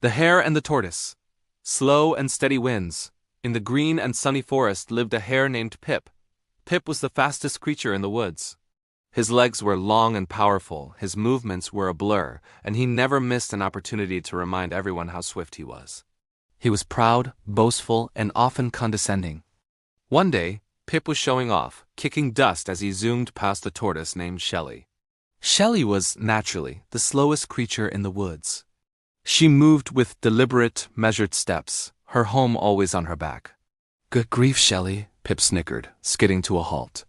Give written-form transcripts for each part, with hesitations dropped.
The Hare and the Tortoise. Slow and steady winds. In the green and sunny forest lived a hare named Pip. Pip was the fastest creature in the woods. His legs were long and powerful, his movements were a blur, and he never missed an opportunity to remind everyone how swift he was. He was proud, boastful, and often condescending. One day, Pip was showing off, kicking dust as he zoomed past a tortoise named Shelley. Shelley was, naturally, the slowest creature in the woods. She moved with deliberate, measured steps, her home always on her back. "Good grief, Shelley," Pip snickered, skidding to a halt.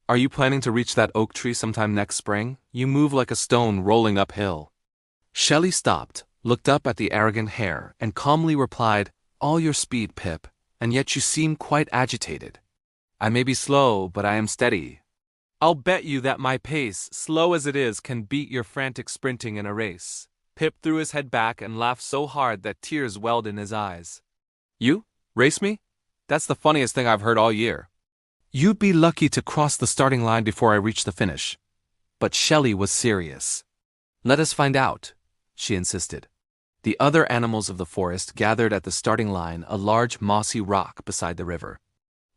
"Are you planning to reach that oak tree sometime next spring? You move like a stone rolling uphill." Shelley stopped, looked up at the arrogant hare, and calmly replied, "All your speed, Pip, and yet you seem quite agitated." "I may be slow, but I am steady. I'll bet you that my pace, slow as it is, can beat your frantic sprinting in a race." Pip threw his head back and laughed so hard that tears welled in his eyes. "You? Race me? That's the funniest thing I've heard all year. You'd be lucky to cross the starting line before I reach the finish." But Shelley was serious. "Let us find out," she insisted. The other animals of the forest gathered at the starting line, a large mossy rock beside the river.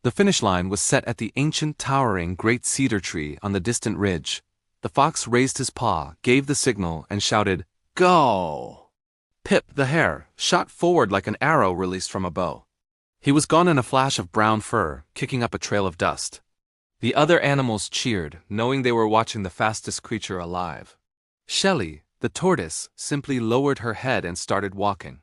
The finish line was set at the ancient towering great cedar tree on the distant ridge. The fox raised his paw, gave the signal, and shouted, "Go!" Pip, the hare, shot forward like an arrow released from a bow. He was gone in a flash of brown fur, kicking up a trail of dust. The other animals cheered, knowing they were watching the fastest creature alive. Shelley, the tortoise, simply lowered her head and started walking.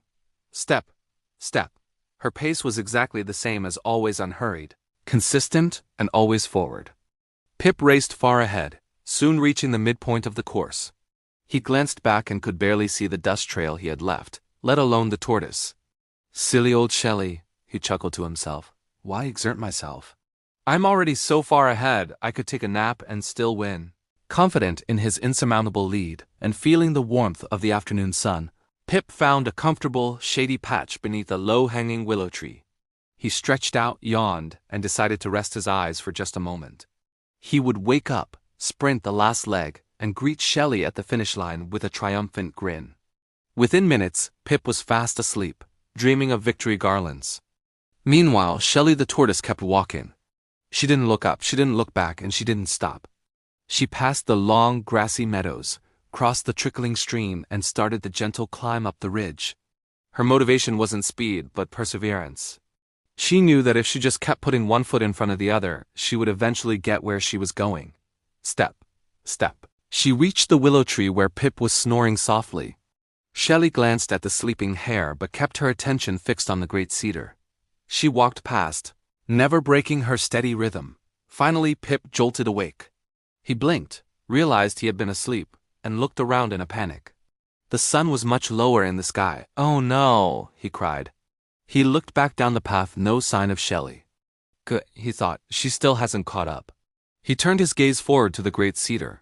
Step, step. Her pace was exactly the same as always, unhurried, consistent, and always forward. Pip raced far ahead, soon reaching the midpoint of the course. He glanced back and could barely see the dust trail he had left, let alone the tortoise. "Silly old Shelley," he chuckled to himself. "Why exert myself? I'm already so far ahead I could take a nap and still win." Confident in his insurmountable lead, and feeling the warmth of the afternoon sun, Pip found a comfortable, shady patch beneath a low-hanging willow tree. He stretched out, yawned, and decided to rest his eyes for just a moment. He would wake up, sprint the last leg, and greet Shelley at the finish line with a triumphant grin. Within minutes, Pip was fast asleep, dreaming of victory garlands. Meanwhile, Shelley the tortoise kept walking. She didn't look up, she didn't look back, and she didn't stop. She passed the long, grassy meadows, crossed the trickling stream, and started the gentle climb up the ridge. Her motivation wasn't speed, but perseverance. She knew that if she just kept putting one foot in front of the other, she would eventually get where she was going. Step, step. She reached the willow tree where Pip was snoring softly. Shelley glanced at the sleeping hare but kept her attention fixed on the great cedar. She walked past, never breaking her steady rhythm. Finally, Pip jolted awake. He blinked, realized he had been asleep, and looked around in a panic. The sun was much lower in the sky. "Oh no," he cried. He looked back down the path, no sign of Shelley. "Good," he thought, "she still hasn't caught up." He turned his gaze forward to the great cedar.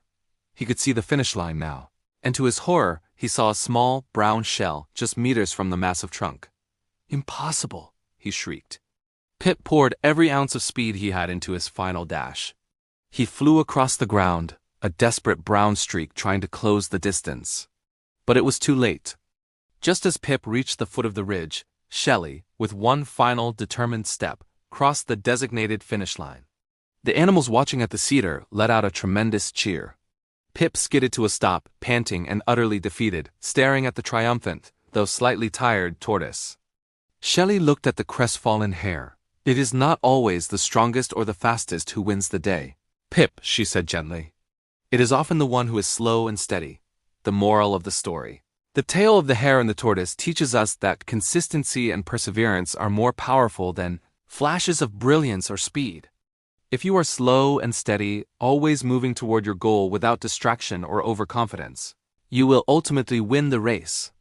He could see the finish line now, and to his horror, he saw a small, brown shell just meters from the massive trunk. "Impossible," he shrieked. Pip poured every ounce of speed he had into his final dash. He flew across the ground, a desperate brown streak trying to close the distance. But it was too late. Just as Pip reached the foot of the ridge, Shelley, with one final determined step, crossed the designated finish line. The animals watching at the cedar let out a tremendous cheer. Pip skidded to a stop, panting and utterly defeated, staring at the triumphant, though slightly tired, tortoise. Shelley looked at the crestfallen hare. "It is not always the strongest or the fastest who wins the day, Pip," she said gently. "It is often the one who is slow and steady." The moral of the story. The tale of the hare and the tortoise teaches us that consistency and perseverance are more powerful than flashes of brilliance or speed. If you are slow and steady, always moving toward your goal without distraction or overconfidence, you will ultimately win the race.